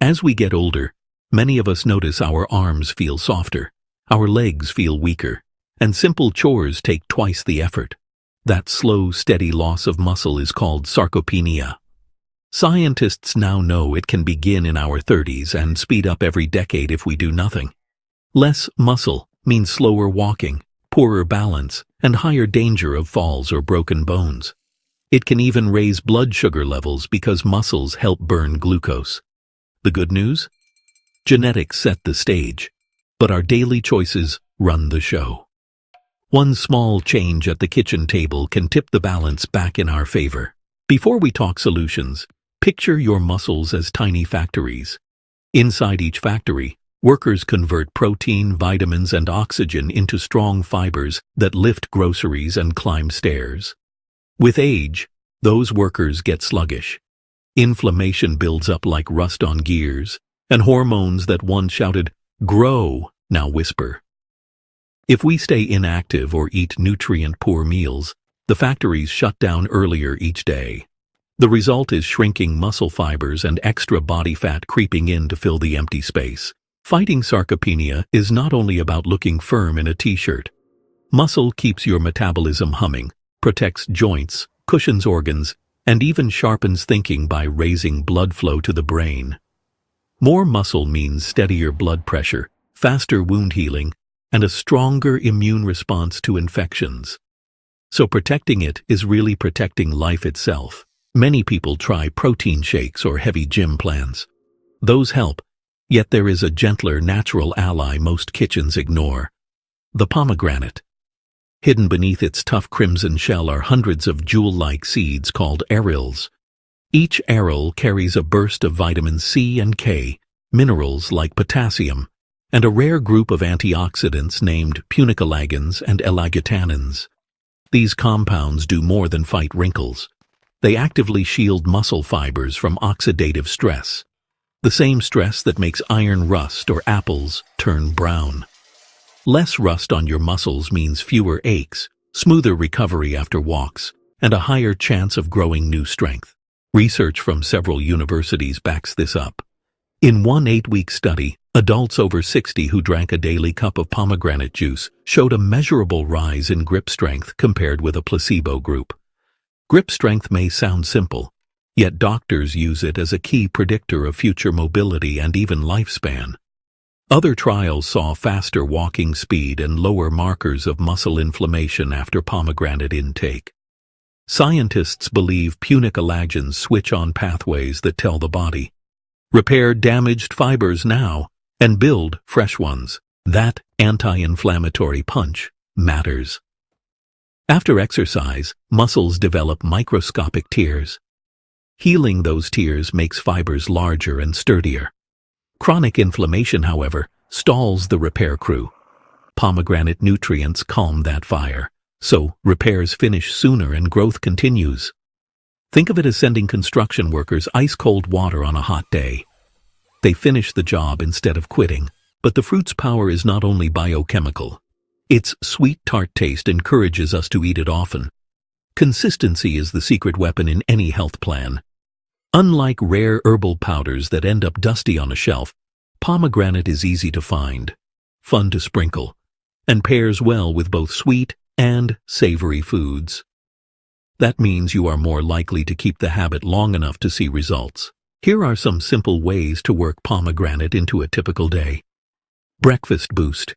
As we get older, many of us notice our arms feel softer, our legs feel weaker, and simple chores take twice the effort. That slow, steady loss of muscle is called sarcopenia. Scientists now know it can begin in our 30s and speed up every decade if we do nothing. Less muscle means slower walking, poorer balance, and higher danger of falls or broken bones. It can even raise blood sugar levels because muscles help burn glucose. The good news? Genetics set the stage, but our daily choices run the show. One small change at the kitchen table can tip the balance back in our favor. Before we talk solutions, picture your muscles as tiny factories. Inside each factory, workers convert protein, vitamins, and oxygen into strong fibers that lift groceries and climb stairs. With age, those workers get sluggish. Inflammation builds up like rust on gears, and hormones that once shouted, "Grow," now whisper. If we stay inactive or eat nutrient-poor meals, the factories shut down earlier each day. The result is shrinking muscle fibers and extra body fat creeping in to fill the empty space. Fighting sarcopenia is not only about looking firm in a t-shirt. Muscle keeps your metabolism humming, protects joints, cushions organs, and even sharpens thinking by raising blood flow to the brain. More muscle means steadier blood pressure, faster wound healing, and a stronger immune response to infections. So protecting it is really protecting life itself. Many people try protein shakes or heavy gym plans. Those help, yet there is a gentler natural ally most kitchens ignore: the pomegranate. Hidden beneath its tough crimson shell are hundreds of jewel-like seeds called arils. Each aril carries a burst of vitamins C and K, minerals like potassium, and a rare group of antioxidants named punicalagins and elagotanins. These compounds do more than fight wrinkles. They actively shield muscle fibers from oxidative stress, the same stress that makes iron rust or apples turn brown. Less rust on your muscles means fewer aches, smoother recovery after walks, and a higher chance of growing new strength. Research from several universities backs this up. In one 8-week study, adults over 60 who drank a daily cup of pomegranate juice showed a measurable rise in grip strength compared with a placebo group. Grip strength may sound simple, yet doctors use it as a key predictor of future mobility and even lifespan. Other trials saw faster walking speed and lower markers of muscle inflammation after pomegranate intake. Scientists believe punicalagins switch on pathways that tell the body, repair damaged fibers now and build fresh ones. That anti-inflammatory punch matters. After exercise, muscles develop microscopic tears. Healing those tears makes fibers larger and sturdier. Chronic inflammation, however, stalls the repair crew. Pomegranate nutrients calm that fire, so repairs finish sooner and growth continues. Think of it as sending construction workers ice-cold water on a hot day. They finish the job instead of quitting, but the fruit's power is not only biochemical. Its sweet, tart taste encourages us to eat it often. Consistency is the secret weapon in any health plan. Unlike rare herbal powders that end up dusty on a shelf, pomegranate is easy to find, fun to sprinkle, and pairs well with both sweet and savory foods. That means you are more likely to keep the habit long enough to see results. Here are some simple ways to work pomegranate into a typical day. Breakfast boost.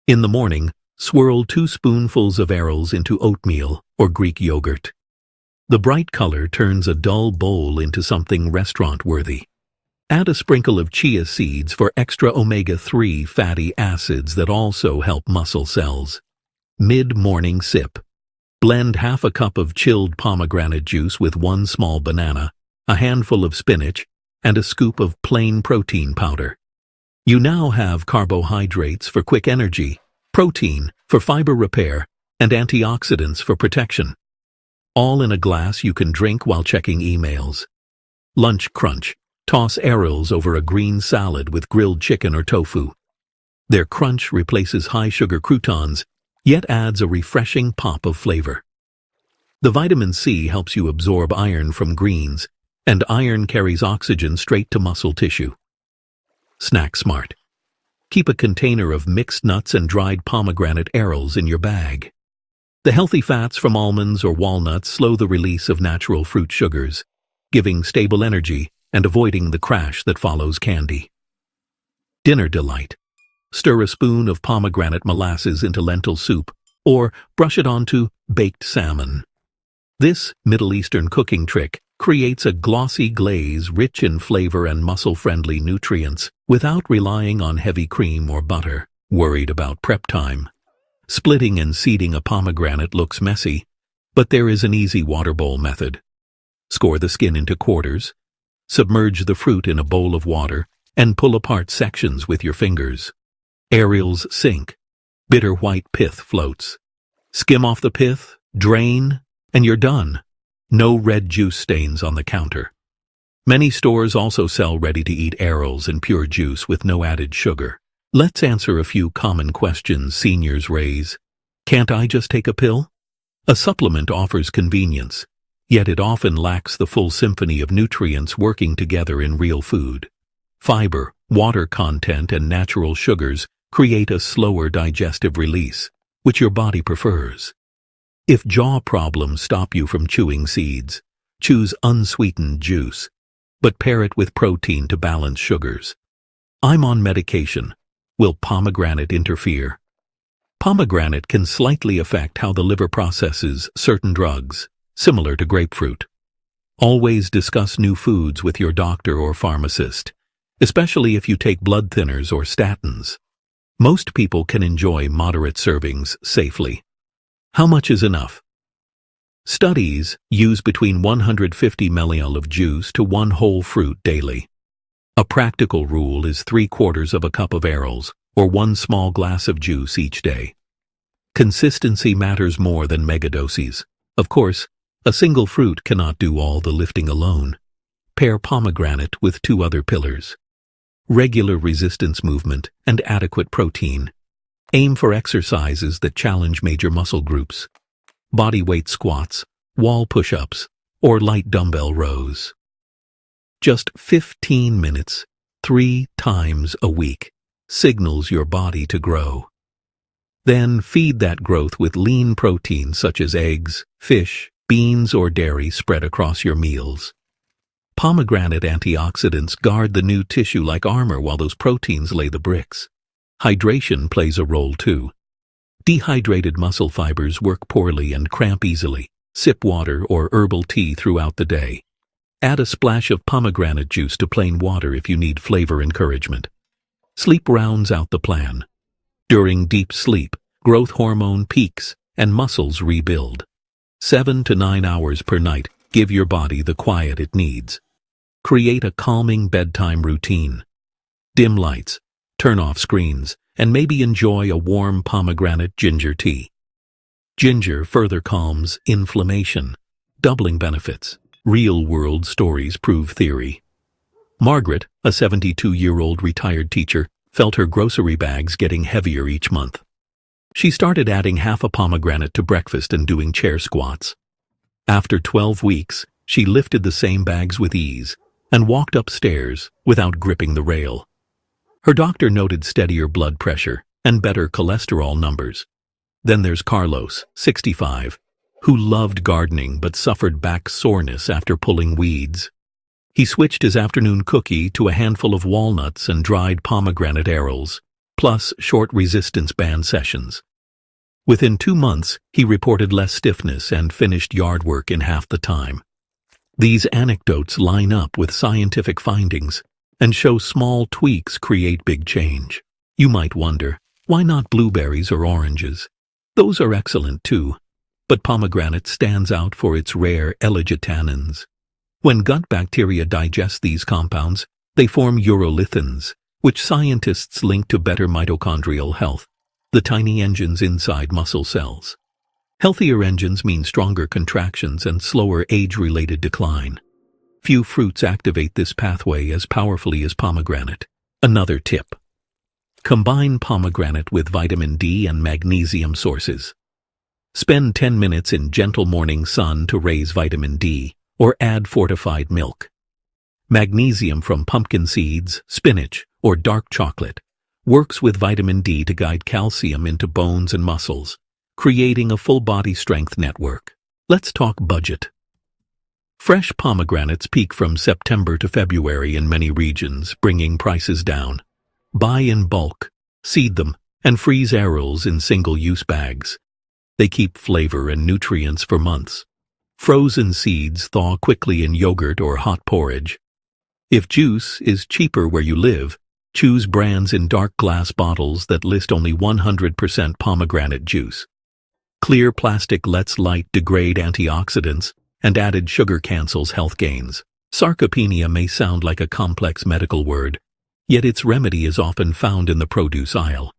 In the morning, swirl 2 spoonfuls of arils into oatmeal or Greek yogurt. The bright color turns a dull bowl into something restaurant-worthy. Add a sprinkle of chia seeds for extra omega-3 fatty acids that also help muscle cells. Mid-morning sip. Blend half a cup of chilled pomegranate juice with 1 small banana, a handful of spinach, and a scoop of plain protein powder. You now have carbohydrates for quick energy, protein for fiber repair, and antioxidants for protection. All in a glass you can drink while checking emails. Lunch crunch. Toss arils over a green salad with grilled chicken or tofu. Their crunch replaces high-sugar croutons, yet adds a refreshing pop of flavor. The vitamin C helps you absorb iron from greens, and iron carries oxygen straight to muscle tissue. Snack smart. Keep a container of mixed nuts and dried pomegranate arils in your bag. The healthy fats from almonds or walnuts slow the release of natural fruit sugars, giving stable energy and avoiding the crash that follows candy. Dinner delight. Stir a spoon of pomegranate molasses into lentil soup, or brush it onto baked salmon. This Middle Eastern cooking trick creates a glossy glaze rich in flavor and muscle-friendly nutrients without relying on heavy cream or butter. Worried about prep time? Splitting and seeding a pomegranate looks messy, but there is an easy water bowl method. Score the skin into quarters, submerge the fruit in a bowl of water, and pull apart sections with your fingers. Arils sink. Bitter white pith floats. Skim off the pith, drain, and you're done. No red juice stains on the counter. Many stores also sell ready-to-eat arils in pure juice with no added sugar. Let's answer a few common questions seniors raise. Can't I just take a pill? A supplement offers convenience, yet it often lacks the full symphony of nutrients working together in real food. Fiber, water content, and natural sugars create a slower digestive release, which your body prefers. If jaw problems stop you from chewing seeds, choose unsweetened juice, but pair it with protein to balance sugars. I'm on medication. Will pomegranate interfere? Pomegranate can slightly affect how the liver processes certain drugs, similar to grapefruit. Always discuss new foods with your doctor or pharmacist, especially if you take blood thinners or statins. Most people can enjoy moderate servings safely. How much is enough? Studies use between 150 ml of juice to 1 whole fruit daily. A practical rule is 3/4 of a cup of arils, or 1 small glass of juice each day. Consistency matters more than megadoses. Of course, a single fruit cannot do all the lifting alone. Pair pomegranate with 2 other pillars. Regular resistance movement and adequate protein. Aim for exercises that challenge major muscle groups. Body weight squats, wall push-ups, or light dumbbell rows. Just 15 minutes, 3 times a week, signals your body to grow. Then feed that growth with lean proteins such as eggs, fish, beans, or dairy spread across your meals. Pomegranate antioxidants guard the new tissue like armor while those proteins lay the bricks. Hydration plays a role too. Dehydrated muscle fibers work poorly and cramp easily. Sip water or herbal tea throughout the day. Add a splash of pomegranate juice to plain water if you need flavor encouragement. Sleep rounds out the plan. During deep sleep, growth hormone peaks and muscles rebuild. 7 to 9 hours per night give your body the quiet it needs. Create a calming bedtime routine. Dim lights, turn off screens, and maybe enjoy a warm pomegranate ginger tea. Ginger further calms inflammation, doubling benefits. Real-world stories prove theory. Margaret, a 72-year-old retired teacher, felt her grocery bags getting heavier each month. She started adding half a pomegranate to breakfast and doing chair squats. After 12 weeks, she lifted the same bags with ease and walked upstairs without gripping the rail. Her doctor noted steadier blood pressure and better cholesterol numbers. Then there's Carlos, 65, who loved gardening but suffered back soreness after pulling weeds. He switched his afternoon cookie to a handful of walnuts and dried pomegranate arils, plus short resistance band sessions. Within 2 months, he reported less stiffness and finished yard work in half the time. These anecdotes line up with scientific findings and show small tweaks create big change. You might wonder, why not blueberries or oranges? Those are excellent too, but pomegranate stands out for its rare L-gitannins. When gut bacteria digest these compounds, they form urolithins, which scientists link to better mitochondrial health, the tiny engines inside muscle cells. Healthier engines mean stronger contractions and slower age-related decline. Few fruits activate this pathway as powerfully as pomegranate. Another tip: combine pomegranate with vitamin D and magnesium sources. Spend 10 minutes in gentle morning sun to raise vitamin D, or add fortified milk. Magnesium from pumpkin seeds, spinach, or dark chocolate works with vitamin D to guide calcium into bones and muscles, creating a full body strength network. Let's talk budget. Fresh pomegranates peak from September to February in many regions, bringing prices down. Buy in bulk, seed them, and freeze arils in single-use bags. They keep flavor and nutrients for months. Frozen seeds thaw quickly in yogurt or hot porridge. If juice is cheaper where you live, choose brands in dark glass bottles that list only 100% pomegranate juice. Clear plastic lets light degrade antioxidants, and added sugar cancels health gains. Sarcopenia may sound like a complex medical word, yet its remedy is often found in the produce aisle.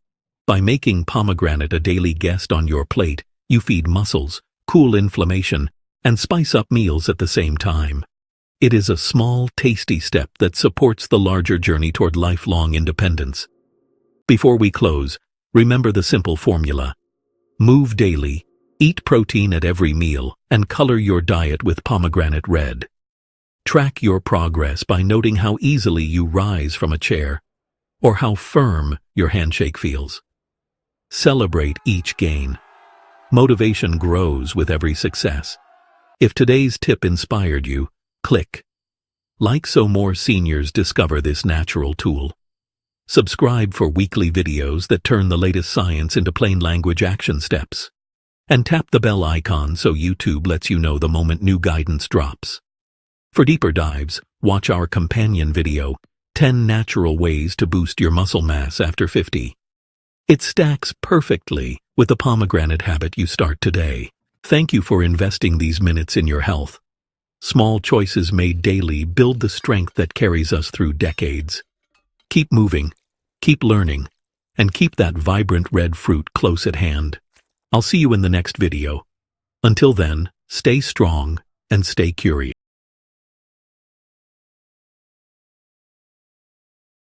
By making pomegranate a daily guest on your plate, you feed muscles, cool inflammation, and spice up meals at the same time. It is a small, tasty step that supports the larger journey toward lifelong independence. Before we close, remember the simple formula. Move daily, eat protein at every meal, and color your diet with pomegranate red. Track your progress by noting how easily you rise from a chair, or how firm your handshake feels. Celebrate each gain. Motivation grows with every success. If today's tip inspired you, click like so more seniors discover this natural tool. Subscribe for weekly videos that turn the latest science into plain language action steps. And tap the bell icon so YouTube lets you know the moment new guidance drops. For deeper dives, watch our companion video, 10 Natural Ways to Boost Your Muscle Mass After 50. It stacks perfectly with the pomegranate habit you start today. Thank you for investing these minutes in your health. Small choices made daily build the strength that carries us through decades. Keep moving, keep learning, and keep that vibrant red fruit close at hand. I'll see you in the next video. Until then, stay strong and stay curious.